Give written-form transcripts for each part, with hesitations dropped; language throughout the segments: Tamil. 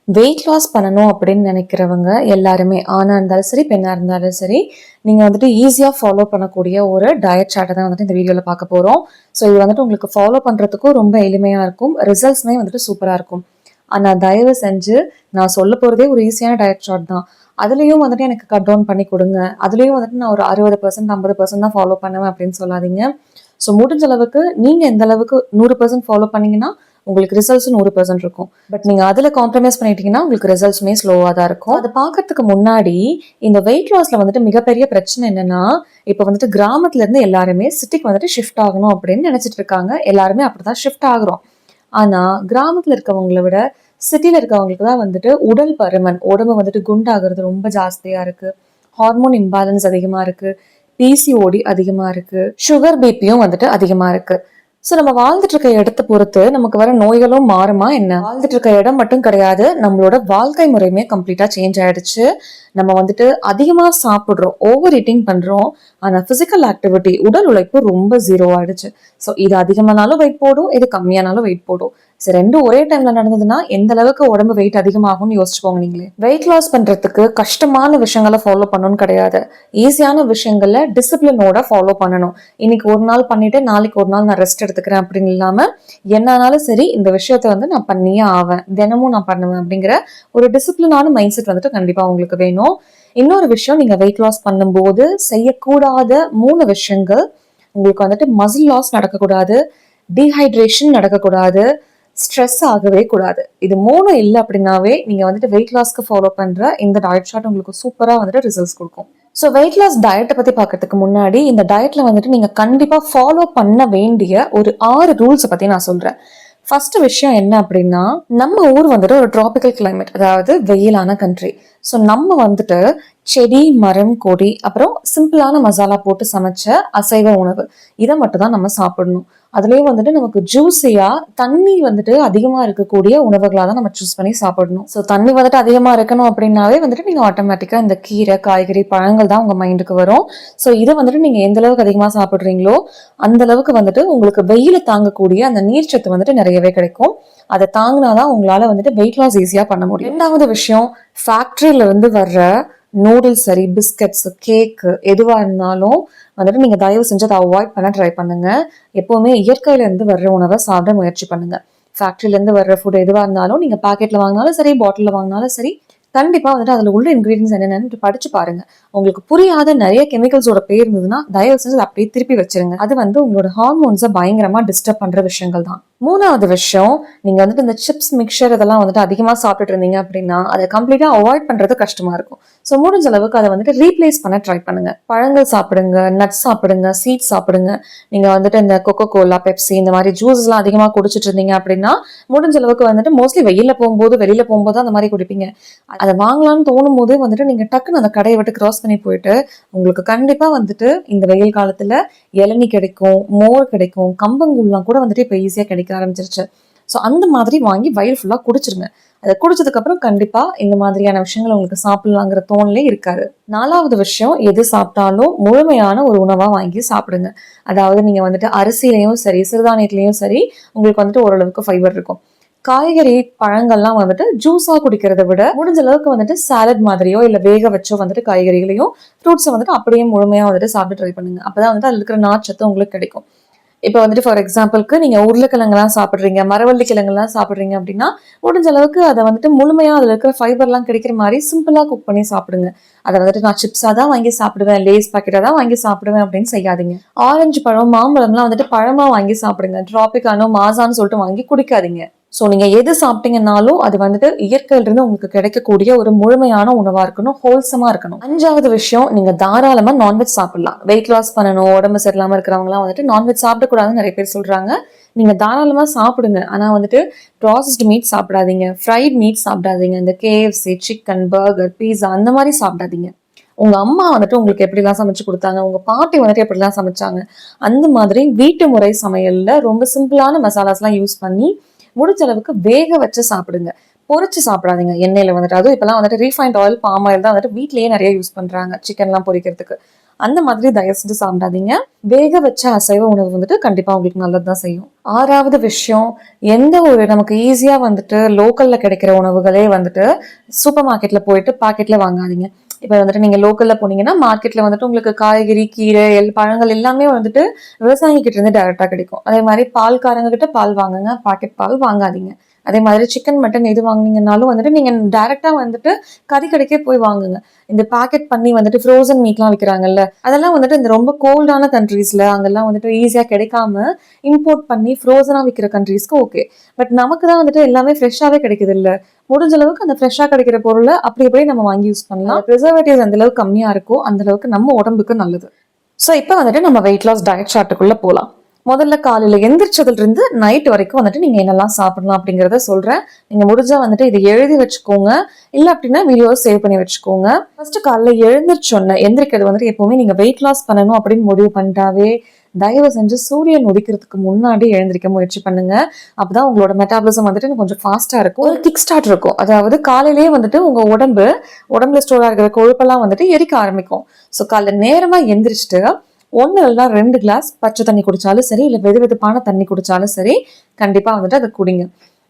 வெயிட் லாஸ் பண்ணணும் அப்படின்னு நினைக்கிறவங்க எல்லாருமே ஆணாக இருந்தாலும் சரி பெண்ணாக இருந்தாலும் சரி நீங்கள் வந்துட்டு ஈஸியாக ஃபாலோ பண்ணக்கூடிய ஒரு டயட் சார்ட்டை தான் வந்துட்டு இந்த வீடியோவில் பார்க்க போகிறோம். ஸோ இது வந்துட்டு உங்களுக்கு ஃபாலோ பண்ணுறதுக்கும் ரொம்ப எளிமையாக இருக்கும், ரிசல்ட்ஸ்மே வந்துட்டு சூப்பராக இருக்கும். ஆனால் தயவு செஞ்சு நான் சொல்ல போகிறதே ஒரு ஈஸியான டயட் சார்ட் தான். அதுலேயும் வந்துட்டு எனக்கு கட் டவுன் பண்ணி கொடுங்க, அதுலேயும் வந்துட்டு நான் ஒரு 60% 50% தான் ஃபாலோ பண்ணுவேன் அப்படின்னு சொல்லாதீங்க. ஸோ முடிஞ்ச அளவுக்கு நீங்கள் எந்த அளவுக்கு 100% ஃபாலோ பண்ணீங்கன்னா உங்களுக்கு ரிசல்ட்ஸ் 100% இருக்கும். பட் நீங்க அதுல காம்ப்ரமைஸ் பண்ணிட்டீங்கன்னா உங்களுக்கு ரிசல்ட்ஸுமே ஸ்லோவா தான் இருக்கும். அதை பார்க்கறதுக்கு முன்னாடி இந்த வெயிட் லாஸ்ல வந்துட்டு மிகப்பெரிய பிரச்சனை என்னன்னா, இப்போ வந்துட்டு கிராமத்துல இருந்து எல்லாருமே சிட்டிக்கு வந்துட்டு ஷிஃப்ட் ஆகணும் அப்படின்னு நினைச்சிட்டு இருக்காங்க. எல்லாருமே அப்படிதான் ஷிஃப்ட் ஆகுறோம். ஆனா கிராமத்துல இருக்கவங்களை விட சிட்டில இருக்கவங்களுக்கு தான் வந்துட்டு உடல் பருமன், உடம்பு வந்துட்டு குண்டாகிறது ரொம்ப ஜாஸ்தியா இருக்கு. ஹார்மோன் இம்பேலன்ஸ் அதிகமா இருக்கு, பிசிஓடி அதிகமா இருக்கு, சுகர் பிபியும் வந்துட்டு அதிகமா இருக்கு. ஸோ நம்ம வாழ்ந்துட்டு இருக்க இடத்தை பொறுத்து நமக்கு வர நோய்களும் மாறுமா என்ன? வாழ்ந்துட்டு இருக்க இடம் மட்டும் கிடையாது, நம்மளோட வாழ்க்கை முறையுமே கம்ப்ளீட்டா சேஞ்ச் ஆயிடுச்சு. நம்ம வந்துட்டு அதிகமா சாப்பிடுறோம், ஓவர் ஈட்டிங் பண்றோம். ஆனா பிசிக்கல் ஆக்டிவிட்டி, உடல் உழைப்பு ரொம்ப ஜீரோ ஆயிடுச்சு. ஸோ இது அதிகமானாலும் வெயிட் போடும், இது கம்மியானாலும் வெயிட் போடும். சரி, ரெண்டும் ஒரே டைம்ல நடந்ததுன்னா எந்த அளவுக்கு உடம்பு வெயிட் அதிகமாகும்னு யோசிச்சுக்கோங்க நீங்களே. வெயிட் லாஸ் பண்றதுக்கு கஷ்டமான விஷயங்களை ஃபாலோ பண்ணணும்னு கிடையாது, ஈஸியான விஷயங்களை டிசிப்ளினோட ஃபாலோ பண்ணணும். இன்னைக்கு ஒரு நாள் பண்ணிட்டு நாளைக்கு ஒரு நாள் நான் ரெஸ்ட் எடுத்துக்கிறேன் அப்படின்னு இல்லாம என்னானாலும் சரி இந்த விஷயத்த வந்து நான் பண்ணியே ஆவேன், தினமும் நான் பண்ணுவேன் அப்படிங்கிற ஒரு டிசிப்ளினான மைண்ட் செட் வந்துட்டு கண்டிப்பா உங்களுக்கு வேணும். இன்னொரு விஷயம், நீங்க வெயிட் லாஸ் பண்ணும்போது செய்யக்கூடாத 3 விஷயங்கள். உங்களுக்கு வந்துட்டு மசில் லாஸ் நடக்கக்கூடாது, டீஹைட்ரேஷன் நடக்கக்கூடாது, ஸ்ட்ரெஸ் ஆகவே கூடாது. இது 3 இல்லை அப்படின்னாவே நீங்க வந்துட்டு வெயிட் லாஸ்க்கு ஃபாலோ பண்ற இந்த டயட் சார்ட் உங்களுக்கு சூப்பரா வந்துட்டு ரிசல்ட்ஸ் கொடுக்கும். ஸோ வெயிட் லாஸ் டயட்டை பத்தி பார்க்கறதுக்கு முன்னாடி இந்த டயட்ல வந்துட்டு நீங்க கண்டிப்பா ஃபாலோ பண்ண வேண்டிய ஒரு 6 ரூல்ஸை பத்தி நான் சொல்றேன். ஃபர்ஸ்ட் விஷயம் என்ன அப்படின்னா, நம்ம ஊர் வந்துட்டு ஒரு டிராபிக்கல் கிளைமேட், அதாவது வெயிலான கண்ட்ரி. ஸோ நம்ம வந்துட்டு செடி, மரம், கொடி, அப்புறம் சிம்பிளான மசாலா போட்டு சமைச்ச அசைவ உணவு, இதை மட்டும் தான் நம்ம சாப்பிடணும். அதுலயும் வந்துட்டு நமக்கு ஜூஸியா தண்ணி வந்துட்டு அதிகமா இருக்கக்கூடிய உணவுகளா தான் நம்ம சூஸ் பண்ணி சாப்பிடணும். ஸோ தண்ணி வந்துட்டு அதிகமா இருக்கணும் அப்படின்னாவே வந்துட்டு நீங்க ஆட்டோமேட்டிக்கா இந்த கீரை, காய்கறி, பழங்கள் தான் உங்க மைண்டுக்கு வரும். ஸோ இதை வந்துட்டு நீங்க எந்த அளவுக்கு அதிகமா சாப்பிடுறீங்களோ அந்த அளவுக்கு வந்துட்டு உங்களுக்கு வெயில தாங்கக்கூடிய அந்த நீர்ச்சத்து வந்துட்டு நிறையவே கிடைக்கும். அதை தாங்கினாதான் உங்களால வந்துட்டு வெயிட் லாஸ் ஈஸியா பண்ண முடியும். 2வது விஷயம், ஃபேக்டரியில இருந்து வர்ற நூடுல்ஸ் சரி, பிஸ்கட்ஸ், கேக்கு, எதுவா இருந்தாலும் வந்துட்டு நீங்க தயவு செஞ்சு அதை அவாய்ட் பண்ண ட்ரை பண்ணுங்க. எப்பவுமே இயற்கையில இருந்து வர்ற உணவை சாப்பிட முயற்சி பண்ணுங்க. ஃபேக்டரியில இருந்து வர்ற ஃபுட் எதுவா இருந்தாலும் நீங்க பாக்கெட்ல வாங்கினாலும் சரி, பாட்டில்ல வாங்கினாலும் சரி, கண்டிப்பா வந்துட்டு அதுல உள்ள இன்கிரீடியன்ஸ் என்னென்னு படிச்சு பாருங்க. உங்களுக்கு புரியாத நிறைய கெமிக்கல்ஸோட பேர் இருந்ததுன்னா தயவு செஞ்சு அப்படியே திருப்பி வச்சிருங்க. அது வந்து உங்களோட ஹார்மோன்ஸை பயங்கரமா டிஸ்டர்ப் பண்ற விஷயங்கள் தான். 3வது விஷயம், நீங்க வந்துட்டு இந்த சிப்ஸ், மிக்சர் இதெல்லாம் வந்துட்டு அதிகமா சாப்பிட்டுட்டு இருந்தீங்க அப்படின்னா அதை கம்ப்ளீட்டா அவாய்ட் பண்றது கஷ்டமா இருக்கும். ஸோ முடிஞ்ச அளவுக்கு அதை வந்துட்டு ரீப்ளேஸ் பண்ண ட்ரை பண்ணுங்க. பழங்கள் சாப்பிடுங்க, நட்ஸ் சாப்பிடுங்க, சீட்ஸ் சாப்பிடுங்க. நீங்க வந்துட்டு இந்த கொக்கோ கோலா, பெப்சி இந்த மாதிரி ஜூஸ் எல்லாம் அதிகமா குடிச்சிட்டு இருந்தீங்க அப்படின்னா முடிஞ்ச அளவுக்கு வந்துட்டு மோஸ்ட்லி வெளியில போகும்போது அந்த மாதிரி குடிப்பீங்க. அதை வாங்கலாம்னு தோணும் போதே வந்துட்டு நீங்க டக்குன்னு அந்த கடையை விட்டு கிராஸ் பண்ணி போயிட்டு உங்களுக்கு கண்டிப்பா வந்துட்டு இந்த வெயில் காலத்துல இளநீ கிடைக்கும், மோர் கிடைக்கும், கம்பங்கூழ்லாம் கூட வந்துட்டு இப்போ ஈஸியா கிடைக்க ஆரம்பிச்சிருச்சு. ஸோ அந்த மாதிரி வாங்கி வயிறு ஃபுல்லா குடிச்சிருங்க. அதை குடிச்சதுக்கு அப்புறம் கண்டிப்பா இந்த மாதிரியான விஷயங்கள் உங்களுக்கு சாப்பிடலாங்கிற தோணலே இருக்காது. 4வது விஷயம், எது சாப்பிட்டாலும் முழுமையான ஒரு உணவா வாங்கி சாப்பிடுங்க. அதாவது நீங்க வந்துட்டு அரிசியிலையும் சரி, சிறுதானியத்திலையும் சரி உங்களுக்கு வந்துட்டு ஓரளவுக்கு ஃபைபர் இருக்கும். காய்கறி, பழங்கள்லாம் வந்துட்டு ஜூஸா குடிக்கிறத விட முடிஞ்ச அளவுக்கு வந்துட்டு சாலட் மாதிரியோ இல்ல வேக வச்சோ வந்துட்டு காய்கறிகளையும் ஃப்ரூட்ஸை வந்துட்டு அப்படியே முழுமையா வந்துட்டு சாப்பிட்டு ட்ரை பண்ணுங்க. அப்பதான் வந்துட்டு அதுல இருக்கிற நார்ச்சத்து உங்களுக்கு கிடைக்கும். இப்போ வந்துட்டு ஃபார் எக்ஸாம்பிளுக்கு நீங்க உருளைக்கிழங்குலாம் சாப்பிடுறீங்க, மரவள்ளி கிழங்குலாம் சாப்பிடுறீங்க அப்படின்னா முடிஞ்ச அளவுக்கு அதை வந்துட்டு முழுமையா அதுல இருக்கிற ஃபைபர்லாம் கிடைக்கிற மாதிரி சிம்பிளா குக் பண்ணி சாப்பிடுங்க. அதை வந்துட்டு நான் சிப்ஸா தான் வாங்கி சாப்பிடுவேன், லேஸ் பாக்கெட்டா தான் வாங்கி சாப்பிடுவேன் அப்படின்னு செய்யாதீங்க. ஆரஞ்சு பழம், மாம்பழம்லாம் வந்துட்டு பழமா வாங்கி சாப்பிடுங்க, டிராபிக்கானோ மாசான்னு சொல்லிட்டு வாங்கி குடிக்காதீங்க. ஸோ நீங்க எது சாப்பிட்டீங்கன்னாலும் அது வந்துட்டு இயற்கையிலிருந்து உங்களுக்கு கிடைக்கக்கூடிய ஒரு முழுமையான உணவா இருக்கணும், ஹோல்சமா இருக்கணும். 5வது விஷயம், நீங்க தாராளமா நான்வெஜ் சாப்பிடலாம். வெயிட் லாஸ் பண்ணணும், உடம்பு சரியில்லாம இருக்கிறவங்கலாம் வந்துட்டு நான்வெஜ் சாப்பிடக்கூடாதுன்னு நிறைய பேர் சொல்றாங்க. நீங்க தாராளமா சாப்பிடுங்க. ஆனா வந்துட்டு ப்ராசஸ்டு மீட் சாப்பிடாதீங்க, ஃப்ரைட் மீட் சாப்பிடாதீங்க, இந்த KFC, சிக்கன், பர்கர், பீஸா அந்த மாதிரி சாப்பிடாதீங்க. உங்க அம்மா வந்துட்டு உங்களுக்கு எப்படிலாம் சமைச்சு கொடுத்தாங்க, உங்க பாட்டி வந்துட்டு எப்படிலாம் சமைச்சாங்க, அந்த மாதிரி வீட்டு முறை சமையல்ல ரொம்ப சிம்பிளான மசாலாஸ்லாம் யூஸ் பண்ணி முடிஞ்ச அளவுக்கு வேக வச்சு சாப்பிடுங்க. பொரிச்சு சாப்பிடாதீங்க எண்ணெயில வந்துட்டு. அதுவும் இப்பெல்லாம் வந்துட்டு ரீஃபைண்ட் ஆயில், பாம் ஆயில் தான் வந்துட்டு வீட்லயே நிறைய யூஸ் பண்றாங்க சிக்கன்லாம் பொரிக்கிறதுக்கு. அந்த மாதிரி தயவு செஞ்சு சாப்பிடாதீங்க. வேக வச்ச அசைவ உணவு வந்துட்டு கண்டிப்பா உங்களுக்கு நல்லதுதான் செய்யும். 6வது விஷயம், எந்த ஒரு நமக்கு ஈஸியா வந்துட்டு லோக்கல்ல கிடைக்கிற உணவுகளே வந்துட்டு சூப்பர் மார்க்கெட்ல போயிட்டு பாக்கெட்ல வாங்காதீங்க. இப்ப வந்துட்டு நீங்க லோக்கல்ல போனீங்கன்னா மார்க்கெட்ல வந்துட்டு உங்களுக்கு காய்கறி, கீரை, பழங்கள் எல்லாமே வந்துட்டு விவசாயிங்க கிட்ட இருந்து டைரக்டா கிடைக்கும். அதே மாதிரி பால்காரங்க கிட்ட பால் வாங்குங்க, பாக்கெட் பால் வாங்காதீங்க. அதே மாதிரி சிக்கன், மட்டன் எது வாங்குனீங்கன்னாலும் வந்துட்டு நீங்க டைரக்டா வந்துட்டு கறி கடைக்கே போய் வாங்குங்க. இந்த பேக்கெட் பண்ணி வந்துட்டு ஃப்ரோசன் மீட்லாம் விற்கிறாங்கல்ல, அதெல்லாம் வந்துட்டு இந்த ரொம்ப கோல்டான கண்ட்ரீஸ்ல அங்கெல்லாம் வந்துட்டு ஈஸியா கிடைக்காம இம்போர்ட் பண்ணி ஃப்ரோசனா விற்கிற கண்ட்ரீஸ்க்கு ஓகே. பட் நமக்கு தான் வந்துட்டு எல்லாமே ஃப்ரெஷ்ஷாவே கிடைக்குது இல்ல. முடிஞ்ச அளவுக்கு அந்த ஃப்ரெஷ்ஷா கிடைக்கிற பொருளை அப்படி போய் நம்ம வாங்கி யூஸ் பண்ணலாம். ப்ரிசர்வேட்டிவ்ஸ் அந்த அளவுக்கு கம்மியா இருக்கோ அந்த அளவுக்கு நம்ம உடம்புக்கு நல்லது. ஸோ இப்போ வந்துட்டு நம்ம வெயிட் லாஸ் டயட் சார்ட்டுக்குள்ள போகலாம். முதல்ல காலையில எந்திரிச்சதுல இருந்து நைட் வரைக்கும் வந்துட்டு நீங்க என்னெல்லாம் சாப்பிடலாம் அப்படிங்கறத சொல்றேன். நீங்க முடிஞ்சா வந்துட்டு இதை எழுதி வச்சுக்கோங்க, இல்ல அப்படின்னா வீடியோ சேவ் பண்ணி வச்சுக்கோங்க. ஃபர்ஸ்ட் காலைல எழுந்திரிச்சோன்ன எந்திரிக்கிறது வந்துட்டு எப்பவுமே நீங்க வெயிட் லாஸ் பண்ணணும் அப்படின்னு முடிவு பண்ணிட்டாவே தயவு செஞ்சு சூரியன் உதிக்கிறதுக்கு முன்னாடி எழுந்திரிக்க முயற்சி பண்ணுங்க. அப்பதான் உங்களோட மெட்டாபாலிசம் வந்துட்டு கொஞ்சம் ஃபாஸ்டா இருக்கும், ஒரு கிக் ஸ்டார்ட் இருக்கும். அதாவது காலையிலேயே வந்துட்டு உங்க உடம்புல ஸ்டோரா இருக்கிற கொழுப்பெல்லாம் வந்துட்டு எரிக்க ஆரம்பிக்கும். ஸோ காலைல நேரமா எந்திரிச்சிட்டு 1 இல்லைனா 2 கிளாஸ் பச்சை தண்ணி குடிச்சாலும் சரி, இல்லை வெது வெதுப்பான தண்ணி குடிச்சாலும் சரி, கண்டிப்பா வந்துட்டு அதை குடிங்க.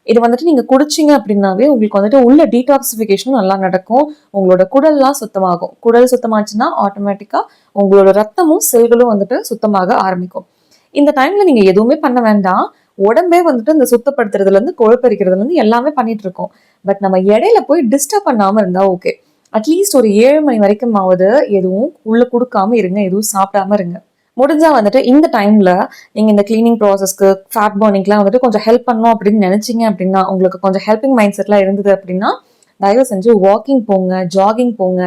இது வந்துட்டு நீங்க குடிச்சிங்க அப்படின்னாவே உங்களுக்கு வந்துட்டு உள்ள டீடாக்சிஃபிகேஷனும் நல்லா நடக்கும். உங்களோட குடல்லாம் சுத்தமாகும். குடல் சுத்தமாச்சுன்னா ஆட்டோமேட்டிக்கா உங்களோட ரத்தமும் செல்களும் வந்துட்டு சுத்தமாக ஆரம்பிக்கும். இந்த டைம்ல நீங்க எதுவுமே பண்ண வேண்டாம். உடம்பே வந்துட்டு இந்த சுத்தப்படுத்துறதுல இருந்து கொழுப்பரிக்கிறதுல இருந்து எல்லாமே பண்ணிட்டு இருக்கோம். பட் நம்ம இடையில போய் டிஸ்டர்ப் பண்ணாம இருந்தா ஓகே. அட்லீஸ்ட் ஒரு 7 மணி வரைக்கும் ஆகுது எதுவும் உள்ள கொடுக்காம இருங்க, எதுவும் சாப்பிடாம இருங்க. முடிஞ்சா வந்துட்டு இந்த டைம்ல நீங்க இந்த கிளீனிங் ப்ராசஸ்க்கு, ஃபேட் பர்னிங்லாம் வந்துட்டு கொஞ்சம் ஹெல்ப் பண்ணணும் அப்படின்னு நினைச்சீங்க அப்படின்னா, உங்களுக்கு கொஞ்சம் ஹெல்பிங் மைண்ட் செட்லாம் இருந்தது அப்படின்னா, தயவு செஞ்சு வாக்கிங் போங்க, ஜாகிங் போங்க,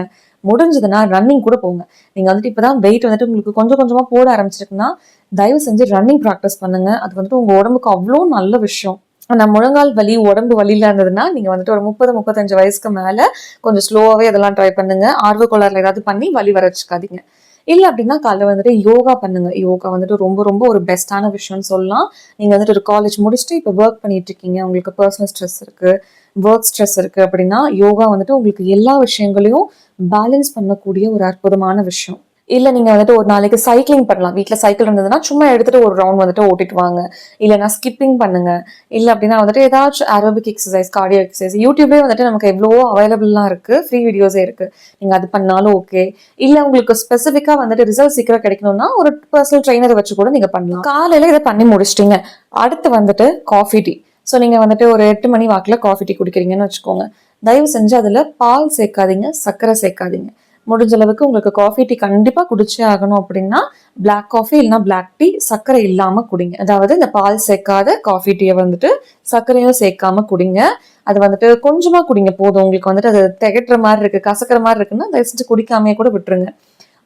முடிஞ்சதுன்னா ரன்னிங் கூட போங்க. நீங்க வந்துட்டு இப்பதான் வெயிட் வந்துட்டு உங்களுக்கு கொஞ்சம் கொஞ்சமா போட ஆரம்பிச்சிருக்குன்னா தயவு செஞ்சு ரன்னிங் ப்ராக்டிஸ் பண்ணுங்க. அது வந்துட்டு உங்க உடம்புக்கு அவ்வளோ நல்ல விஷயம். ஆனா முழங்கால் வலி, உடம்பு வலியில இருந்ததுன்னா நீங்க வந்துட்டு ஒரு 30-35 வயசுக்கு மேல கொஞ்சம் ஸ்லோவாவே அதெல்லாம் ட்ரை பண்ணுங்க. ஆர்வ கோளாறுல ஏதாவது பண்ணி வலி வர வச்சுக்காதீங்க. இல்ல அப்படின்னா காலைல வந்துட்டு யோகா பண்ணுங்க. யோகா வந்துட்டு ரொம்ப ரொம்ப ஒரு பெஸ்டான விஷயம்னு சொல்லலாம். நீங்க வந்துட்டு ஒரு காலேஜ் முடிச்சுட்டு இப்போ ஒர்க் பண்ணிட்டு இருக்கீங்க, உங்களுக்கு பர்சனல் ஸ்ட்ரெஸ் இருக்கு, ஒர்க் ஸ்ட்ரெஸ் இருக்கு அப்படின்னா யோகா வந்துட்டு உங்களுக்கு எல்லா விஷயங்களையும் பேலன்ஸ் பண்ணக்கூடிய ஒரு அற்புதமான விஷயம். இல்ல நீங்க வந்துட்டு ஒரு நாளைக்கு சைக்கிளிங் பண்ணலாம். வீட்டுல சைக்கிள் இருந்ததுன்னா சும்மா எடுத்துட்டு ஒரு ரவுண்ட் வந்துட்டு ஓட்டிட்டு வாங்க. இல்லைன்னா ஸ்கிப்பிங் பண்ணுங்க. இல்ல அப்படின்னா வந்துட்டு ஏதாச்சும் ஏரோபிக் எக்ஸசைஸ், கார்டியோ எக்ஸசைஸ் யூடியூப்லேயே வந்துட்டு நமக்கு எவ்வளவோ அவைலபிள்லாம் இருக்கு, ஃப்ரீ வீடியோஸே இருக்கு. நீங்க அது பண்ணாலும் ஓகே. இல்ல உங்களுக்கு ஸ்பெசிஃபிக்கா வந்துட்டு ரிசல்ட் சீக்கிரம் கிடைக்கணும்னா ஒரு பர்சனல் ட்ரெயினரை வச்சு கூட நீங்க பண்ணலாம். காலையில இதை பண்ணி முடிச்சிட்டீங்க. அடுத்து வந்துட்டு காஃபி டீ. ஸோ நீங்க வந்துட்டு ஒரு 8 மணி வாக்கில் காஃபி டீ குடிக்கிறீங்கன்னு வச்சுக்கோங்க. தயவு செஞ்சு அதுல பால் சேர்க்காதீங்க, சர்க்கரை சேர்க்காதீங்க. முடிஞ்ச அளவுக்கு உங்களுக்கு காஃபி டீ கண்டிப்பா குடிச்சே ஆகணும் அப்படின்னா பிளாக் காஃபி இல்லைன்னா பிளாக் டீ சர்க்கரை இல்லாம குடிங்க. அதாவது இந்த பால் சேர்க்காத காஃபி டீயை வந்துட்டு சர்க்கரையும் சேர்க்காம குடிங்க. அது வந்துட்டு கொஞ்சமா குடிங்க போதும். உங்களுக்கு வந்துட்டு அது திகட்டுற மாதிரி இருக்கு, கசக்கிற மாதிரி இருக்குன்னா தயவு செஞ்சு குடிக்காமையே கூட விட்டுருங்க.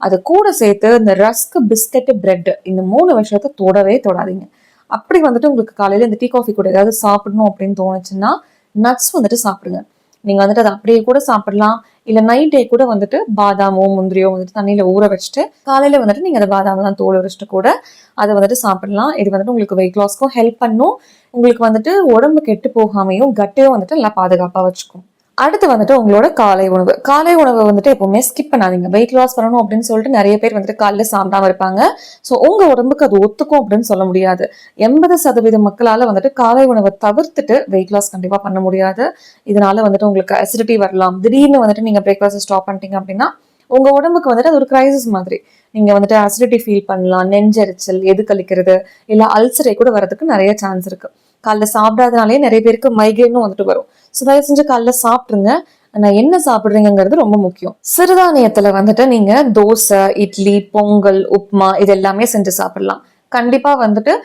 அது கூட சேர்த்து இந்த ரஸ்க், பிஸ்கட், பிரெட் இந்த 3 விஷயத்த தொடவே தொடாதீங்க. அப்படி வந்துட்டு உங்களுக்கு காலையில இந்த டீ காஃபி கூட ஏதாவது சாப்பிடணும் அப்படின்னு தோணுச்சுன்னா நட்ஸ் வந்துட்டு சாப்பிடுங்க. நீங்க வந்துட்டு அதை அப்படியே கூட சாப்பிடலாம். இல்ல நைட்டே கூட வந்துட்டு பாதாமோ முந்திரியோ வந்துட்டு தண்ணியில ஊற வச்சுட்டு காலையில வந்துட்டு நீங்க அந்த பாதாமெல்லாம் தோல் உரிச்சிட்டு கூட அதை வந்துட்டு சாப்பிடலாம். இது வந்துட்டு உங்களுக்கு வெயிட் லாஸ்க்கும் ஹெல்ப் பண்ணும். உங்களுக்கு வந்துட்டு உடம்பு கெட்டு போகாமையும் கட்டையும் வந்துட்டு நல்லா பாதுகாப்பா வச்சுக்கும். அடுத்து வந்துட்டு உங்களோட காலை உணவு வந்துட்டு எப்பவுமே ஸ்கிப் பண்ணாதீங்க. வெயிட் லாஸ் பண்ணணும் அப்படின்னு சொல்லிட்டு நிறைய பேர் வந்துட்டு காலையில சாப்பிடாம இருப்பாங்க. ஸோ உங்க உடம்புக்கு அது ஒத்துக்கும் அப்படின்னு சொல்ல முடியாது. 80% மக்களால வந்துட்டு காலை உணவை தவிர்த்துட்டு வெயிட் லாஸ் கண்டிப்பா பண்ண முடியாது. இதனால வந்துட்டு உங்களுக்கு அசிடிட்டி வரலாம். திடீர்னு வந்துட்டு நீங்க பிரேக்ஃபாஸ்ட் ஸ்டாப் பண்ணிட்டீங்க அப்படின்னா உங்க உடம்புக்கு வந்துட்டு அது ஒரு கிரைசிஸ் மாதிரி. நீங்க வந்துட்டு அசிடிட்டி ஃபீல் பண்ணலாம், நெஞ்செரிச்சல், எது கழிக்கிறது, இல்ல அல்சரே கூட வரதுக்கு நிறைய சான்ஸ் இருக்கு. காலைல சாப்பிடாதனாலே நிறைய பேருக்கு மைக்ரேனும் வந்துட்டு வரும். ஸோ தயவு செஞ்சு காலைல சாப்பிட்ருங்க. நான் என்ன சாப்பிடுறீங்கிறது ரொம்ப முக்கியம். சிறுதானியத்துல வந்துட்டு நீங்க தோசை, இட்லி, பொங்கல், உப்மா இது எல்லாமே செஞ்சு சாப்பிடலாம். கண்டிப்பா வந்துட்டு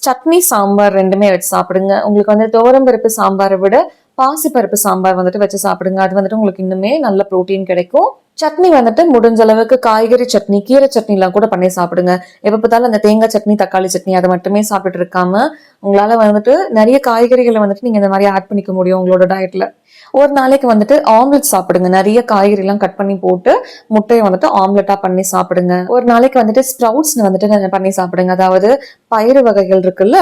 சட்னி, சாம்பார் 2மே வச்சு சாப்பிடுங்க. உங்களுக்கு வந்து துவரம்பருப்பு சாம்பாரை விட பாசிப்பருப்பு சாம்பார் வந்துட்டு வச்சு சாப்பிடுங்க. அது வந்துட்டு உங்களுக்கு இன்னுமே நல்ல ப்ரோட்டீன் கிடைக்கும். சட்னி வந்துட்டு முடிஞ்ச அளவுக்கு காய்கறி சட்னி, கீரை சட்னி எல்லாம் கூட பண்ணி சாப்பிடுங்க. எப்ப பார்த்தாலும் அந்த தேங்காய் சட்னி, தக்காளி சட்னி அதை மட்டுமே சாப்பிட்டு இருக்காம உங்களால வந்துட்டு நிறைய காய்கறிகளை வந்துட்டு நீங்க இந்த மாதிரி ஆட் பண்ணிக்க முடியும் உங்களோட டயட்ல. ஒரு நாளைக்கு வந்துட்டு ஆம்லெட் சாப்பிடுங்க. நிறைய காய்கறி எல்லாம் கட் பண்ணி போட்டு முட்டையை வந்துட்டு ஆம்லெட்டா பண்ணி சாப்பிடுங்க. ஒரு நாளைக்கு வந்துட்டு ஸ்ப்ரவுட்ஸ் வந்துட்டு பண்ணி சாப்பிடுங்க. அதாவது பயிறு வகைகள் இருக்குல்ல,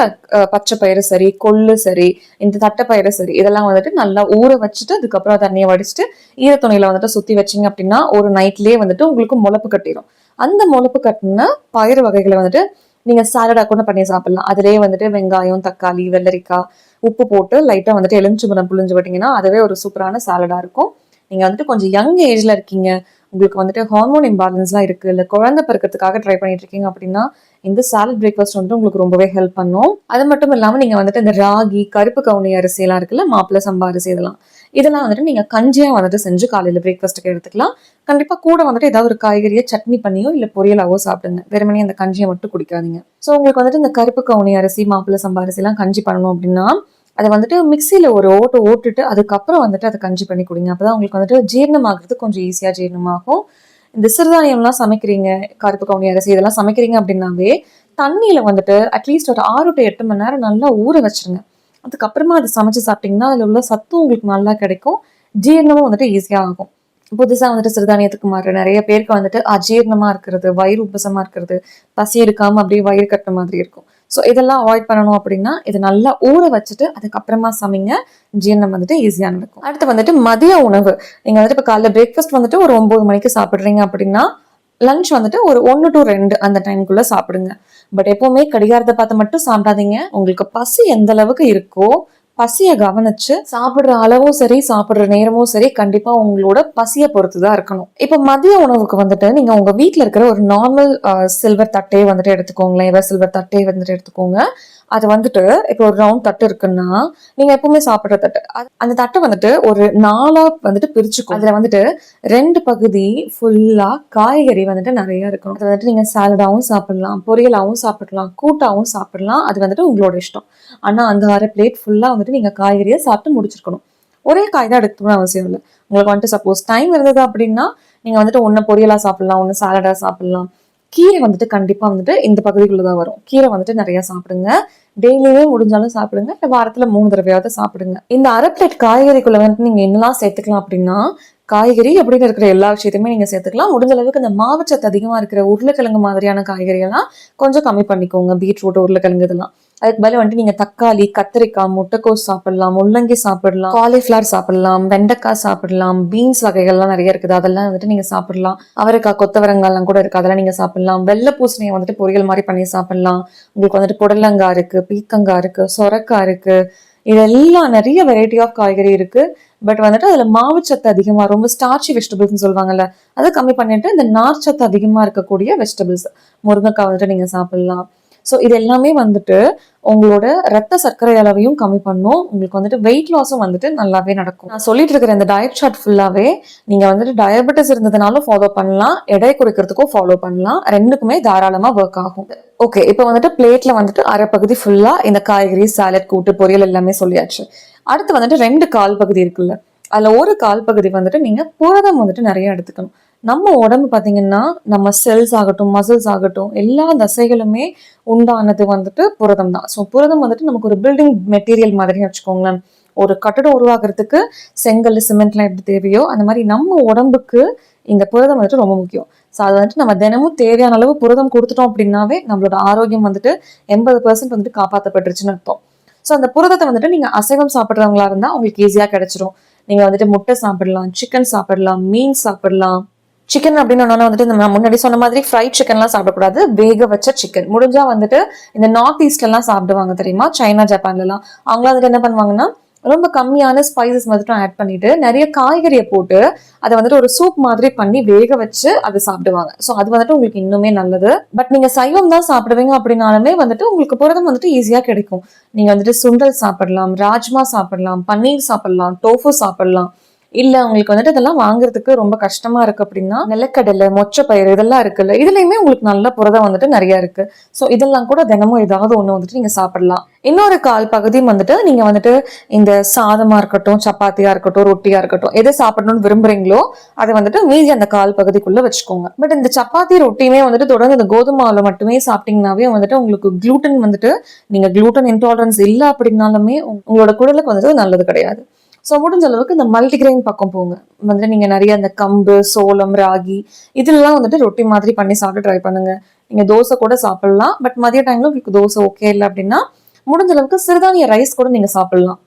பச்சை பயிறு சரி, கொள்ளு சரி, இந்த தட்டைப்பயிறு சரி, இதெல்லாம் வந்துட்டு நல்லா ஊற வச்சுட்டு அதுக்கப்புறம் தண்ணியை வடிச்சுட்டு ஈரத்துணியில வந்துட்டு சுத்தி வச்சிங்க அப்படின்னா ஒரு நைட்லயே வந்துட்டு உங்களுக்கு முளப்பு கட்டிடும். அந்த முளைப்பு கட்டின பயிறு வகைகளை வந்துட்டு நீங்க சாலடா கூட பண்ணி சாப்பிடலாம். அதுலயே வந்துட்டு வெங்காயம், தக்காளி, வெள்ளரிக்காய், உப்பு போட்டு லைட்டா வந்துட்டு எலுமிச்சம்பழம் புழிஞ்சு விட்டீங்கன்னா அதுவே ஒரு சூப்பரான சாலடா இருக்கும். நீங்க வந்துட்டு கொஞ்சம் யங் ஏஜ்ல இருக்கீங்க, உங்களுக்கு வந்துட்டு ஹார்மோன் இம்பேலன்ஸ்லாம் இருக்கு, இல்ல குழந்தை பிறக்கிறதுக்காக ட்ரை பண்ணிட்டு இருக்கீங்க அப்படின்னா இந்த சாலட் பிரேக்ஃபாஸ்ட் வந்துட்டு உங்களுக்கு ரொம்பவே ஹெல்ப் பண்ணும். அது மட்டும் இல்லாம நீங்க வந்துட்டு இந்த ராகி, கருப்பு கவுனி அரிசி எல்லாம் இருக்குல்ல, மாப்பிள்ளை சம்பா அரிசி, இதெல்லாம் வந்துட்டு நீங்க கஞ்சியா வந்துட்டு செஞ்சு காலையில பிரேக்ஃபாஸ்ட்டுக்கு எடுத்துக்கலாம். கண்டிப்பா கூட வந்துட்டு ஏதாவது ஒரு காய்கறியை சட்னி பண்ணியோ இல்ல பொரியலாவோ சாப்பிடுங்க. வெறுமனே அந்த கஞ்சியை மட்டும் குடிக்காதீங்க. ஸோ உங்களுக்கு வந்துட்டு இந்த கருப்பு கவுனி அரிசி, மாப்பிள்ளை சம்பா அரிசி எல்லாம் கஞ்சி பண்ணணும் அப்படின்னா அதை வந்துட்டு மிக்சியில ஒரு ஓட்டுட்டு அதுக்கப்புறம் வந்துட்டு அதை கஞ்சி பண்ணி குடிங்க. அப்பதான் உங்களுக்கு வந்துட்டு ஜீரணம் ஆகுறது கொஞ்சம் ஈஸியா ஜீரணமாகும். இந்த சிறுதானியம்லாம் சமைக்கிறீங்க, கருப்பு கவுனி அரிசி இதெல்லாம் சமைக்கிறீங்க அப்படின்னாவே தண்ணியில வந்துட்டு அட்லீஸ்ட் ஒரு 6 to 8 மணி நேரம் நல்லா ஊற வச்சிருங்க. அதுக்கப்புறமா அதை சமைச்சு சாப்பிட்டீங்கன்னா அதுல உள்ள சத்தும் உங்களுக்கு நல்லா கிடைக்கும், ஜீரணமும் வந்துட்டு ஈஸியா ஆகும். புதுசா வந்துட்டு சிறுதானியத்துக்கு மாறுற நிறைய பேருக்கு வந்துட்டு அஜீரணமா இருக்கிறது, வயிறு உப்பசமா இருக்கிறது, பசி எடுக்காம அப்படியே வயிறு கட்டுற மாதிரி இருக்கும். ஸோ இதெல்லாம் அவாய்ட் பண்ணணும் அப்படின்னா இதை நல்லா ஊற வச்சுட்டு அதுக்கப்புறமா சமைங்க, ஜீரணம் வந்துட்டு ஈஸியா நடக்கும். அடுத்து வந்துட்டு மதிய உணவு. நீங்க வந்துட்டு இப்போ காலைல பிரேக்ஃபாஸ்ட் வந்துட்டு ஒரு 9 மணிக்கு சாப்பிடுறீங்க அப்படின்னா லஞ்ச் வந்துட்டு ஒரு 1 to 2 அந்த டைமுக்குள்ள சாப்பிடுங்க. பட் எப்பவுமே கடிகாரத்தை பார்த்து மட்டும் சாப்பிடாதீங்க. உங்களுக்கு பசி எந்த அளவுக்கு இருக்கோ பசியை கவனிச்சு சாப்பிடுற அளவும் சரி, சாப்பிடுற நேரமும் சரி, கண்டிப்பா உங்களோட பசியை பொறுத்துதான் இருக்கணும். இப்ப மதிய உணவுக்கு வந்துட்டு நீங்க உங்க வீட்டுல இருக்கிற ஒரு நார்மல் சில்வர் தட்டையை வந்துட்டு எடுத்துக்கோங்களேன். எவர் சில்வர் தட்டையை வந்துட்டு எடுத்துக்கோங்க. அது வந்துட்டு இப்போ ஒரு ரவுண்ட் தட்டு இருக்குன்னா நீங்க எப்பவுமே சாப்பிடுற தட்டு, அந்த தட்டை வந்துட்டு ஒரு 4 வந்துட்டு பிரிச்சுக்கோ. அதுல வந்துட்டு 2 பகுதி ஃபுல்லா காய்கறி வந்துட்டு நிறைய இருக்கணும். அது வந்துட்டு நீங்க சாலடாவும் சாப்பிடலாம், பொரியலாவும் சாப்பிடலாம், கூட்டாவும் சாப்பிடலாம், அது வந்துட்டு உங்களோட இஷ்டம். ஆனா அந்த 1/2 பிளேட் ஃபுல்லா வந்துட்டு நீங்க காய்கறியை சாப்பிட்டு முடிச்சிருக்கணும். ஒரே காய் தான் எடுக்கணும்னு அவசியம் இல்லை. உங்களுக்கு வந்துட்டு சப்போஸ் டைம் இருந்தது அப்படின்னா நீங்க வந்துட்டு ஒன்னு பொரியலா சாப்பிடலாம், ஒன்னு சாலடா சாப்பிடலாம். கீரை வந்துட்டு கண்டிப்பா வந்துட்டு இந்த பகுதிக்குள்ளதான் வரும். கீரை வந்துட்டு நிறைய சாப்பிடுங்க. டெய்லியுமே முடிஞ்சாலும் சாப்பிடுங்க, இல்ல வாரத்துல 3 தடவையாவது சாப்பிடுங்க. இந்த 1/2 பிளேட் காய்கறிக்குள்ள வந்துட்டு நீங்க என்னெல்லாம் சேர்த்துக்கலாம் அப்படின்னா காய்கறி அப்படின்னு இருக்கிற எல்லா விஷயத்தையுமே நீங்க சேர்த்துக்கலாம். முடிஞ்ச அளவுக்கு இந்த மாவுச்சத்து அதிகமா இருக்கிற உருளைக்கிழங்கு மாதிரியான காய்கறி எல்லாம் கொஞ்சம் கம்மி பண்ணிக்கோங்க. பீட்ரூட், உருளைக்கிழங்கு இதெல்லாம். அதுக்கு பதில் வந்துட்டு நீங்க தக்காளி, கத்திரிக்காய், முட்டைக்கோஸ் சாப்பிடலாம், முள்ளங்கி சாப்பிடலாம், காலிஃபிளவர் சாப்பிடலாம், வெண்டைக்காய் சாப்பிடலாம், பீன்ஸ் வகைகள்லாம் நிறைய இருக்குது, அதெல்லாம் வந்துட்டு நீங்க சாப்பிடலாம். அவரைக்காய், கொத்தவரங்காய் எல்லாம் கூட இருக்கு, அதெல்லாம் நீங்க சாப்பிடலாம். வெள்ளை பூசணியை வந்துட்டு பொரியல் மாதிரி பண்ணி சாப்பிடலாம். உங்களுக்கு வந்துட்டு புடலங்காய் இருக்கு, பீக்கங்காய் இருக்கு, சொரக்காய் இருக்கு, இதெல்லாம் நிறைய வெரைட்டி ஆஃப் காய்கறி இருக்கு. பட் வந்துட்டு அதுல மாவுச்சத்து அதிகமா, ரொம்ப ஸ்டார்ச்சி வெஜிடபிள்ஸ் சொல்லுவாங்கல்ல, அதை கம்மி பண்ணிட்டு இந்த நார்ச்சத்து அதிகமா இருக்கக்கூடிய வெஜிடபிள்ஸ், முருங்கைக்காய் வந்துட்டு நீங்க சாப்பிடலாம். ஸோ இது எல்லாமே வந்துட்டு உங்களோட ரத்த சர்க்கரை அளவையும் கம்மி பண்ணும். உங்களுக்கு வந்துட்டு வெயிட் லாஸும் வந்துட்டு நல்லாவே நடக்கும். நான் சொல்லிட்டு இருக்கிற இந்த டயட் சார்ட் ஃபுல்லாவே நீங்க வந்துட்டு டயபெட்டிஸ் இருந்ததுனாலும் ஃபாலோ பண்ணலாம், எடை குறைக்கிறதுக்கும் ஃபாலோ பண்ணலாம், ரெண்டுக்குமே தாராளமா ஒர்க் ஆகும். ஓகே, இப்போ வந்துட்டு பிளேட்ல வந்துட்டு 1/2 பகுதி ஃபுல்லா இந்த காய்கறி, சாலட், கூட்டு, பொரியல் எல்லாமே சொல்லியாச்சு. அடுத்து வந்துட்டு 2 கால் பகுதி இருக்குல்ல, அதுல ஒரு கால் பகுதி வந்துட்டு நீங்க புரதம் வந்துட்டு நிறைய எடுத்துக்கணும். நம்ம உடம்பு பாத்தீங்கன்னா நம்ம செல்ஸ் ஆகட்டும், மசில்ஸ் ஆகட்டும், எல்லா தசைகளுமே உண்டானது வந்துட்டு புரதம் தான். ஸோ புரதம் வந்துட்டு நமக்கு ஒரு பில்டிங் மெட்டீரியல் மாதிரி வச்சுக்கோங்களேன். ஒரு கட்டடம் உருவாக்குறதுக்கு செங்கல், சிமெண்ட்லாம் எப்படி தேவையோ அந்த மாதிரி நம்ம உடம்புக்கு இந்த புரதம் வந்துட்டு ரொம்ப முக்கியம். ஸோ அது வந்துட்டு நம்ம தினமும் தேவையான அளவு புரதம் கொடுத்துட்டோம் அப்படின்னாவே நம்மளோட ஆரோக்கியம் வந்துட்டு 80% வந்துட்டு காப்பாற்றப்பட்டுருச்சுன்னு அர்த்தம். ஸோ அந்த புரதத்தை வந்துட்டு நீங்க அசைவம் சாப்பிட்றவங்களா இருந்தா உங்களுக்கு ஈஸியா கிடைச்சிரும். நீங்க வந்துட்டு முட்டை சாப்பிடலாம், சிக்கன் சாப்பிடலாம், மீன் சாப்பிடலாம். சிக்கன் அப்படின்னு வந்துட்டு நம்ம முன்னாடி சொன்ன மாதிரி ஃப்ரைட் சிக்கன்லாம் சாப்பிடக்கூடாது, வேக வச்ச சிக்கன். முடிஞ்சா வந்துட்டு இந்த நார்த் ஈஸ்ட்ல எல்லாம் சாப்பிடுவாங்க தெரியுமா, சைனா, ஜப்பான்ல எல்லாம். அவங்களாம் வந்துட்டு என்ன பண்ணுவாங்கன்னா ரொம்ப கம்மியான ஸ்பைசஸ் வந்துட்டு ஆட் பண்ணிட்டு நிறைய காய்கறியை போட்டு அதை வந்துட்டு ஒரு சூப் மாதிரி பண்ணி வேக வச்சு அதை சாப்பிடுவாங்க. ஸோ அது வந்துட்டு உங்களுக்கு இன்னுமே நல்லது. பட் நீங்க சைவம் தான் சாப்பிடுவீங்க அப்படின்னாலுமே வந்துட்டு உங்களுக்கு புரதம் வந்துட்டு ஈஸியா கிடைக்கும். நீங்க வந்துட்டு சுண்டல் சாப்பிடலாம், ராஜ்மா சாப்பிடலாம், பன்னீர் சாப்பிடலாம், டோஃபு சாப்பிடலாம். இல்ல உங்களுக்கு வந்துட்டு இதெல்லாம் வாங்குறதுக்கு ரொம்ப கஷ்டமா இருக்கு அப்படின்னா நிலக்கடலை, மொச்சப்பயிறு இதெல்லாம் இருக்குல்ல, இதுலயுமே உங்களுக்கு நல்ல புரதம் வந்துட்டு நிறைய இருக்கு. ஸோ இதெல்லாம் கூட தினமும் ஏதாவது ஒண்ணு வந்துட்டு நீங்க சாப்பிடலாம். இன்னொரு கால் பகுதியும் வந்துட்டு நீங்க வந்துட்டு இந்த சாதமா இருக்கட்டும், சப்பாத்தியா இருக்கட்டும், ரொட்டியா இருக்கட்டும், எதை சாப்பிடணும்னு விரும்புறீங்களோ அதை வந்துட்டு மீதி அந்த கால் பகுதிக்குள்ள வச்சுக்கோங்க. பட் இந்த சப்பாத்தி, ரொட்டியுமே வந்துட்டு தொடர்ந்து இந்த கோதுமை மாவுல மட்டுமே சாப்பிட்டீங்கன்னாவே வந்துட்டு உங்களுக்கு குளூட்டன் வந்துட்டு, நீங்க குளூட்டன் இன்டாலரன்ஸ் இல்லை அப்படின்னாலுமே உங்களோட குடலுக்கு வந்துட்டு நல்லது கிடையாது. ஸோ முடிஞ்ச அளவுக்கு இந்த மல்டிகிரெயின் பக்கம் போங்க. வந்துட்டு நீங்க நிறைய இந்த கம்பு, சோளம், ராகி இதெல்லாம் வந்துட்டு ரொட்டி மாதிரி பண்ணி சாப்பிட்டு ட்ரை பண்ணுங்க. நீங்க தோசை கூட சாப்பிடலாம். பட் மதிய டைம்ல உங்களுக்கு தோசை ஓகே இல்லை அப்படின்னா முடிஞ்ச அளவுக்கு சிறுதானிய ரைஸ் கூட நீங்க சாப்பிடலாம்.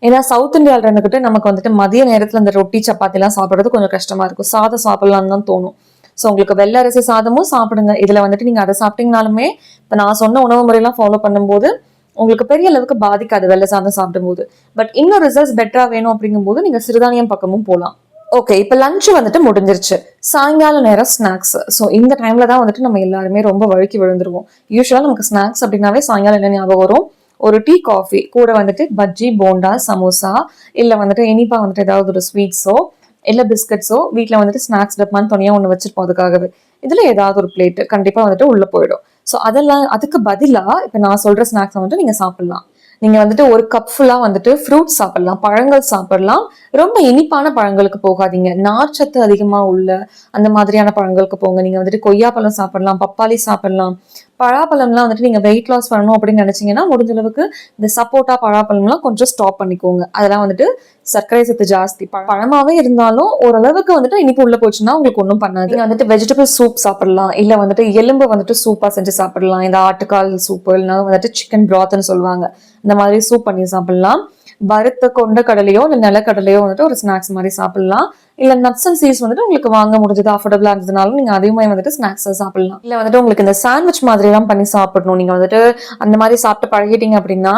ஏன்னா சவுத் இந்தியாவில் இருந்துகிட்டு நமக்கு வந்துட்டு மதிய நேரத்துல இந்த ரொட்டி, சப்பாத்தி எல்லாம் சாப்பிடுறது கொஞ்சம் கஷ்டமா இருக்கும். சாதம் சாப்பிடலாம்னு தான் தோணும். ஸோ உங்களுக்கு வெள்ளை அரிசி சாதமும் சாப்பிடுங்க. இதுல வந்துட்டு நீங்க அதை சாப்பிட்டீங்கனாலுமே இப்ப நான் சொன்ன உணவு முறையெல்லாம் ஃபாலோ பண்ணும்போது உங்களுக்கு பெரிய அளவுக்கு பாதிக்காது வெள்ளை சாதம் சாப்பிடும்போது. பட் இன்னும் ரிசல்ட்ஸ் பெட்டரா வேணும் அப்படிங்கும்போது நீங்க சிறுதானியம் பக்கமும் போகலாம். ஓகே, இப்ப லஞ்ச் வந்துட்டு முடிஞ்சிருச்சு. சாயங்கால நேரம் ஸ்நாக்ஸ். ஸோ இந்த டைம்ல தான் வந்துட்டு நம்ம எல்லாருமே ரொம்ப வழுக்கி விழுந்துருவோம். யூஸ்வலா நமக்கு ஸ்நாக்ஸ் அப்படின்னாவே சாயங்காலம் என்ன ஞாபகம் வரும்? ஒரு டீ காஃபி கூட வந்துட்டு பஜ்ஜி போண்டா சமோசா இல்ல வந்துட்டு இனிப்பா வந்துட்டு ஏதாவது ஒரு ஸ்வீட்ஸோ இல்ல பிஸ்கட்ஸோ வீட்டுல வந்துட்டு ஸ்நாக்ஸ் டப்பான்னு தனியா ஒண்ணு வச்சிருப்போம் அதுக்காகவே. இதுல ஏதாவது ஒரு பிளேட் கண்டிப்பா வந்துட்டு உள்ள போயிடும். ஸோ அதெல்லாம் அதுக்கு பதிலா இப்ப நான் சொல்ற ஸ்நாக்ஸ் வந்துட்டு நீங்க சாப்பிடலாம். நீங்க வந்துட்டு ஒரு கப் ஃபுல்லா வந்துட்டு ஃப்ரூட்ஸ் சாப்பிடலாம், பழங்கள் சாப்பிடலாம். ரொம்ப இனிப்பான பழங்களுக்கு போகாதீங்க. நார்ச்சத்து அதிகமா உள்ள அந்த மாதிரியான பழங்களுக்கு போங்க. நீங்க வந்துட்டு கொய்யாப்பழம் சாப்பிடலாம், பப்பாளி சாப்பிடலாம். பழாப்பழம்லாம் வந்துட்டு நீங்க வெயிட் லாஸ் பண்ணணும் அப்படின்னு நினைச்சீங்கன்னா முடிஞ்ச அளவுக்கு இந்த சப்போட்டா பழாப்பழம்லாம் கொஞ்சம் ஸ்டாப் பண்ணிக்கோங்க. அதெல்லாம் வந்துட்டு சர்க்கரை சத்து ஜாஸ்தி. பழமாவே இருந்தாலும் ஓரளவுக்கு வந்துட்டு இனிப்பு உள்ள போச்சுன்னா உங்களுக்கு ஒன்றும் பண்ணாது. நீங்க வந்துட்டு வெஜிடபிள் சூப் சாப்பிடலாம், இல்ல வந்துட்டு எலும்பு வந்துட்டு சூப்பா செஞ்சு சாப்பிடலாம். இந்த ஆட்டுக்கால் சூப்பு இல்லைன்னா வந்துட்டு சிக்கன் பிராத்ன்னு சொல்லுவாங்க, இந்த மாதிரி சூப் பண்ணி சாப்பிடலாம். வறுத்த கொண்ட கடலையோ இல்ல நிலக்கடலையோ வந்துட்டு ஒரு ஸ்நாக்ஸ் மாதிரி சாப்பிடலாம். இல்ல நட்ஸ் அண்ட் சீட்ஸ் வந்துட்டு உங்களுக்கு வாங்க முடிஞ்சது அஃபோர்டபுளா இருந்ததுனாலும் நீங்க அதிகமா வந்துட்டு ஸ்நாக்ஸ் சாப்பிடலாம். இல்ல வந்துட்டு உங்களுக்கு இந்த சாண்ட்விச் மாதிரி எல்லாம் பண்ணி சாப்பிடணும், நீங்க வந்துட்டு அந்த மாதிரி சாப்பிட்டு பழகிட்டீங்க அப்படின்னா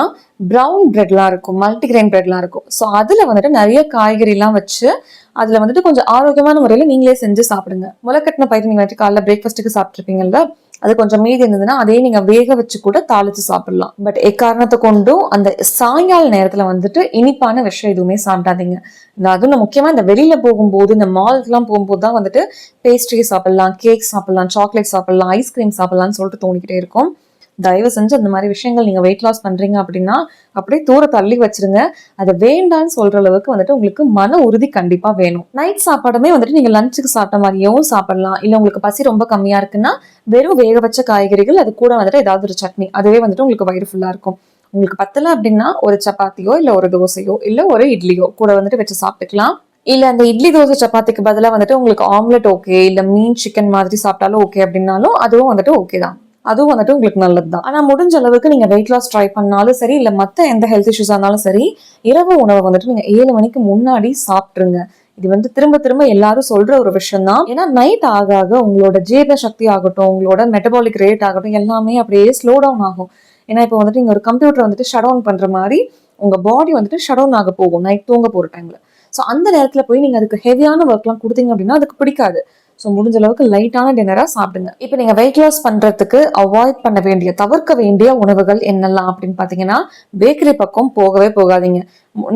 ப்ரௌன் பிரெட்லாம் இருக்கும், மல்டிகிரெயின் பிரெட்லாம் இருக்கும். ஸோ அதுல வந்துட்டு நிறைய காய்கறி எல்லாம் வச்சு அதுல வந்துட்டு கொஞ்சம் ஆரோக்கியமான முறையில நீங்களே செஞ்சு சாப்பிடுங்க. முளைக்கட்டின பயிர் நீங்க வந்துட்டு காலைல பிரேக்ஃபாஸ்ட்டுக்கு சாப்பிட்டுருப்பீங்கல்ல, அது கொஞ்சம் மீதி இருந்ததுன்னா அதே நீங்க வேக வச்சு கூட தாளிச்சு சாப்பிடலாம். பட் எக்காரணத்தை கொண்டும் அந்த சாயங்கால நேரத்துல வந்துட்டு இனிப்பான விஷயம் எதுவுமே சாப்பிடாதீங்க. அதுவும் முக்கியமா இந்த வெளியில போகும்போது இந்த மால்ஸ் எல்லாம் போகும்போது தான் வந்துட்டு பேஸ்ட்ரி சாப்பிடலாம், கேக் சாப்பிடலாம், சாக்லேட் சாப்பிடலாம், ஐஸ்கிரீம் சாப்பிடலாம்னு சொல்லிட்டு தோணிக்கிட்டே இருக்கும். தயவு செஞ்சு அந்த மாதிரி விஷயங்கள் நீங்க வெயிட் லாஸ் பண்றீங்க அப்படின்னா அப்படியே தூர தள்ளி வச்சிருங்க. அதை வேண்டான்னு சொல்ற அளவுக்கு வந்துட்டு உங்களுக்கு மன உறுதி கண்டிப்பா வேணும். நைட் சாப்பாடுமே வந்துட்டு நீங்க லஞ்சுக்கு சாப்பிட்ட மாதிரியும் சாப்பிடலாம். இல்ல உங்களுக்கு பசி ரொம்ப கம்மியா இருக்குன்னா வெறும் வேக வச்ச காய்கறிகள் அது கூட வந்துட்டு ஏதாவது ஒரு சட்னி, அதுவே வந்துட்டு உங்களுக்கு வயிறு ஃபுல்லா இருக்கும். உங்களுக்கு பத்தல அப்படின்னா ஒரு சப்பாத்தியோ இல்ல ஒரு தோசையோ இல்ல ஒரு இட்லியோ கூட வந்துட்டு வச்சு சாப்பிட்டுக்கலாம். இல்ல அந்த இட்லி தோசை சப்பாத்திக்கு பதிலா வந்துட்டு உங்களுக்கு ஆம்லெட் ஓகே, இல்ல மீன் சிக்கன் மாதிரி சாப்பிட்டாலும் ஓகே அப்படின்னாலும் அதுவும் வந்துட்டு ஓகே தான். அதுவும் வந்துட்டு உங்களுக்கு நல்லதுதான். ஆனா முடிஞ்ச அளவுக்கு நீங்க வெயிட் லாஸ் ட்ரை பண்ணாலும் சரி இல்ல மத்த எந்த ஹெல்த் இஷ்யூஸா இருந்தாலும் சரி, இரவு உணவை வந்துட்டு நீங்க 7 மணிக்கு முன்னாடி சாப்பிட்டுருங்க. இது வந்து திரும்ப திரும்ப எல்லாரும் சொல்ற ஒரு விஷயம் தான். ஏன்னா நைட் ஆக ஆக உங்களோட ஜீரண சக்தி ஆகட்டும், உங்களோட மெட்டபாலிக் ரேட் ஆகட்டும் எல்லாமே அப்படியே ஸ்லோ டவுன் ஆகும். ஏன்னா இப்போ வந்துட்டு நீங்க ஒரு கம்ப்யூட்டர் வந்துட்டு ஷட் டவுன் பண்ற மாதிரி உங்க பாடி வந்துட்டு ஷட் டவுன் ஆக போகும் நைட் தூங்க போற டைம்ல. ஸோ அந்த நேரத்துல போய் நீங்க அதுக்கு ஹெவியான ஒர்க் எல்லாம் கொடுத்தீங்க அப்படின்னா அதுக்கு பிடிக்காது. ஸோ முடிஞ்ச அளவுக்கு லைட்டான டின்னரா சாப்பிடுங்க. இப்போ நீங்க வெயிட் லாஸ் பண்றதுக்கு அவாய்ட் பண்ண வேண்டிய, தவிர்க்க வேண்டிய உணவுகள் என்னெல்லாம் அப்படின்னு பாத்தீங்கன்னா, பேக்கரி பக்கம் போகவே போகாதீங்க.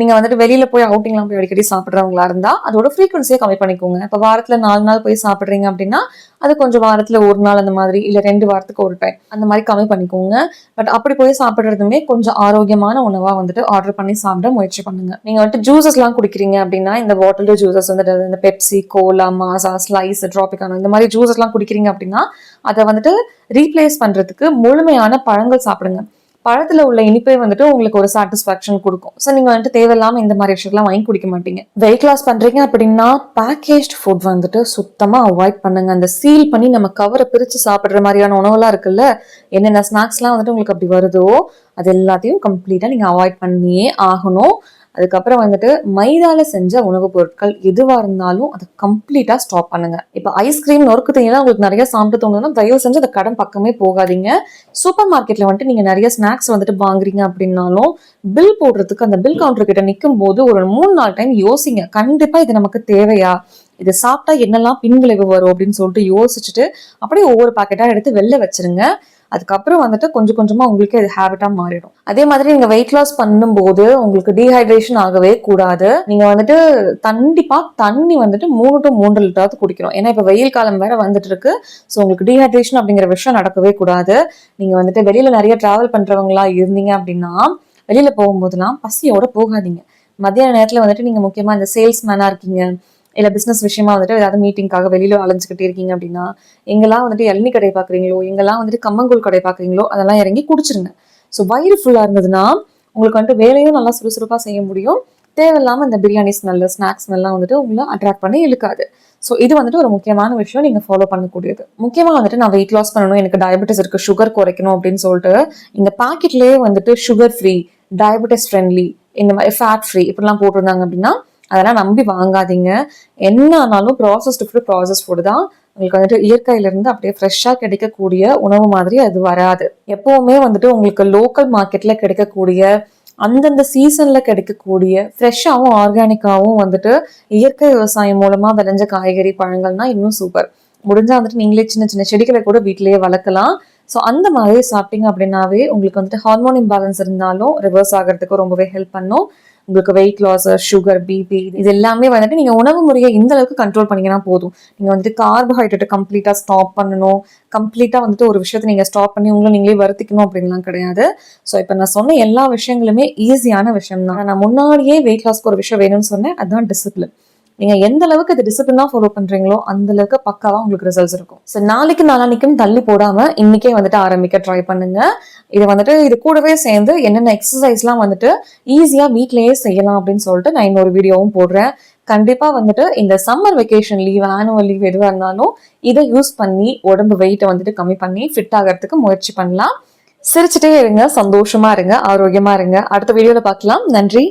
நீங்க வந்துட்டு வெளியில போய் அவுட்டிங்லாம் போய் அடிக்கடி சாப்பிட்றவங்களா இருந்தா அதோட ஃப்ரீக்வன்சியை கம்மி பண்ணிக்கோங்க. இப்போ வாரத்துல 4 நாள் போய் சாப்பிட்றீங்க அப்படின்னா அது கொஞ்சம் வாரத்துல 1 நாள் அந்த மாதிரி இல்ல 2 வாரத்துக்கு ஒரு டைம் அந்த மாதிரி கம்மி பண்ணிக்கோங்க. பட் அப்படி போய் சாப்பிட்றதுமே கொஞ்சம் ஆரோக்கியமான உணவா வந்துட்டு ஆர்டர் பண்ணி சாப்பிட முயற்சி பண்ணுங்க. நீங்க வந்துட்டு ஜூசஸ் எல்லாம் குடிக்கிறீங்க அப்படின்னா இந்த பாட்டில் ஜூசஸ் வந்துட்டு இந்த பெப்சி, கோலா, மாசா, ஸ்லைஸ், டிராபிகானா இந்த மாதிரி ஜூசஸ் எல்லாம் குடிக்கிறீங்க அப்படின்னா அதை வந்துட்டு ரீப்ளேஸ் பண்றதுக்கு முழுமையான பழங்கள் சாப்பிடுங்க. பழத்துல உள்ள இனிப்பே வந்துட்டு உங்களுக்கு ஒரு சாட்டிஸ்பாக்சன் கொடுக்கும். ஸோ நீங்க வந்துட்டு தேவையில்லாம இந்த மாதிரி விஷயம்லாம் வாங்கி குடிக்க மாட்டீங்க. வெயிட் லாஸ் பண்றீங்க அப்படின்னா பேக்கேஜ் ஃபுட் வந்துட்டு சுத்தமா அவாய்ட் பண்ணுங்க. அந்த சீல் பண்ணி நம்ம கவரை பிரிச்சு சாப்பிடுற மாதிரியான உணவுலாம் இருக்குல்ல, என்னென்ன ஸ்நாக்ஸ்லாம் வந்துட்டு உங்களுக்கு அப்படி வருதோ அது எல்லாத்தையும் கம்ப்ளீட்டா நீங்க அவாய்ட் பண்ணியே ஆகணும். அதுக்கப்புறம் வந்துட்டு மைதால செஞ்ச உணவுப் பொருட்கள் எதுவா இருந்தாலும் அதை கம்ப்ளீட்டா ஸ்டாப் பண்ணுங்க. இப்ப ஐஸ்கிரீம் நொறுக்கு தீங்கன்னா உங்களுக்கு நிறைய சாப்பிட்டு தோணுதுன்னா தயவு செஞ்சு அந்த கடன் பக்கமே போகாதீங்க. சூப்பர் மார்க்கெட்ல வந்துட்டு நீங்க நிறைய ஸ்நாக்ஸ் வந்துட்டு வாங்குறீங்க அப்படின்னாலும் பில் போடுறதுக்கு அந்த பில் கவுண்டர் கிட்ட நிற்கும் போது ஒரு 3-4 டைம் யோசிங்க. கண்டிப்பா இது நமக்கு தேவையா, இதை சாப்பிட்டா என்னெல்லாம் பின்விளைவு வரும் அப்படின்னு சொல்லிட்டு யோசிச்சுட்டு அப்படியே ஒவ்வொரு பாக்கெட்டா எடுத்து வெளில வச்சிருங்க. அதுக்கப்புறம் வந்துட்டு கொஞ்சம் கொஞ்சமா உங்களுக்கு இது ஹேபிட்டா மாறிடும். அதே மாதிரி நீங்க வெயிட் லாஸ் பண்ணும்போது உங்களுக்கு டீஹைட்ரேஷன் ஆகவே கூடாது. நீங்க வந்துட்டு கண்டிப்பா தண்ணி வந்துட்டு 3 to 3 லிட்டராவது குடிக்கணும். ஏன்னா இப்ப வெயில் காலம் வேற வந்துட்டு இருக்கு. ஸோ உங்களுக்கு டீஹைட்ரேஷன் அப்படிங்கிற விஷயம் நடக்கவே கூடாது. நீங்க வந்துட்டு வெளியில நிறைய டிராவல் பண்றவங்களா இருந்தீங்க அப்படின்னா வெளியில போகும்போதெல்லாம் பசியோட போகாதீங்க. மத்தியான நேரத்துல வந்துட்டு நீங்க முக்கியமா இந்த சேல்ஸ்மேனா இருக்கீங்க இல்ல பிசினஸ் விஷயமா வந்துட்டு ஏதாவது மீட்டிங்காக வெளியில அலைஞ்சுக்கிட்டே இருக்கீங்க அப்படின்னா எங்கெல்லாம் வந்துட்டு இளநீ கடை பாக்குறீங்களோ, எங்கெல்லாம் வந்துட்டு கம்மங்கூழ் கடை பாக்குறீங்களோ அதெல்லாம் இறங்கி குடிச்சிருங்க. ஸோ வயிறு ஃபுல்லா இருந்ததுன்னா உங்களுக்கு வந்துட்டு வேலையும் நல்லா சுறுசுறுப்பா செய்ய முடியும். தேவையில்லாம இந்த பிரியாணி ஸ்மெல், ஸ்நாக்ஸ் ஸ்மெல்லாம் வந்துட்டு உங்களை அட்ராக்ட் பண்ணி இழுக்காது. ஸோ இது வந்துட்டு ஒரு முக்கியமான விஷயம் நீங்க ஃபாலோ பண்ணக்கூடியது. முக்கியமா வந்துட்டு நான் வெயிட் லாஸ் பண்ணணும், எனக்கு டயபெட்டிஸ் இருக்கு, சுகர் குறைக்கணும் அப்படின்னு சொல்லிட்டு இந்த பாக்கெட்லயே வந்துட்டு சுகர் ஃப்ரீ, டயபெட்டிஸ் ஃப்ரெண்ட்லி, இந்த மாதிரி ஃபேட் ஃப்ரீ இப்படிலாம் போட்டிருந்தாங்க அப்படின்னா அதெல்லாம் நம்பி வாங்காதீங்க. என்ன ஆனாலும் ப்ராசஸ்டு ஃபுட் ப்ராசஸ் ஃபுட் தான். உங்களுக்கு வந்துட்டு இயற்கையில இருந்து அப்படியே ஃப்ரெஷ்ஷா கிடைக்கக்கூடிய உணவு மாதிரி அது வராது. எப்பவுமே வந்துட்டு உங்களுக்கு லோக்கல் மார்க்கெட்ல கிடைக்கக்கூடிய அந்தந்த சீசன்ல கிடைக்கக்கூடிய ஃப்ரெஷ்ஷாவும் ஆர்கானிக்காவும் வந்துட்டு இயற்கை விவசாயம் மூலமா விளைஞ்ச காய்கறி பழங்கள்னா இன்னும் சூப்பர். முடிஞ்சா வந்துட்டு நீங்களே சின்ன சின்ன செடிகளை கூட வீட்டிலேயே வளர்க்கலாம். ஸோ அந்த மாதிரி சாப்பிட்டீங்க அப்படின்னாவே உங்களுக்கு வந்துட்டு ஹார்மோன் இம்பேலன்ஸ் இருந்தாலும் ரிவர்ஸ் ஆகிறதுக்கு ரொம்பவே ஹெல்ப் பண்ணும். உங்களுக்கு வெயிட் லாஸ், சுகர், பிபி இது எல்லாமே வந்துட்டு நீங்க உணவு முறையை இந்த அளவுக்கு கண்ட்ரோல் பண்ணீங்கன்னா போதும். நீங்க வந்துட்டு கார்போஹைட்ரேட் கம்ப்ளீட்டா ஸ்டாப் பண்ணணும், கம்ப்ளீட்டா வந்துட்டு ஒரு விஷயத்தை நீங்க ஸ்டாப் பண்ணி உங்களை நீங்களே வருத்திக்கணும் அப்படின்லாம் கிடையாது. ஸோ இப்போ நான் சொன்ன எல்லா விஷயங்களுமே ஈஸியான விஷயம் தான். நான் முன்னாடியே வெயிட் லாஸ்க்கு ஒரு விஷயம் வேணும்னு சொன்னேன், அதுதான் டிசிப்ளின். நீங்க எந்த அளவுக்கு இது டிசிப்ளினா ஃபாலோ பண்றீங்களோ அந்த அளவுக்கு பக்காவா உங்களுக்கு ரிசல்ட்ஸ் இருக்கும். ஸோ நாளைக்கு நாளானிக்குன்னு தள்ளி போடாம இன்னைக்கே வந்துட்டு ஆரம்பிக்க ட்ரை பண்ணுங்க. இது கூடவே சேர்ந்து என்னென்ன எக்ஸசைஸ்லாம் வந்துட்டு ஈஸியா வீட்லயே செய்யலாம் அப்படின்னு சொல்லிட்டு நான் இன்னொரு வீடியோவும் போடுறேன். கண்டிப்பா வந்துட்டு இந்த summer vacation leave, annual leave எதுவாக இருந்தாலும் இதை யூஸ் பண்ணி உடம்பு வெயிட்டை வந்துட்டு கம்மி பண்ணி ஃபிட் ஆகிறதுக்கு முயற்சி பண்ணலாம். சிரிச்சுட்டே இருங்க, சந்தோஷமா இருங்க, ஆரோக்கியமா இருங்க. அடுத்த வீடியோல பார்க்கலாம். நன்றி.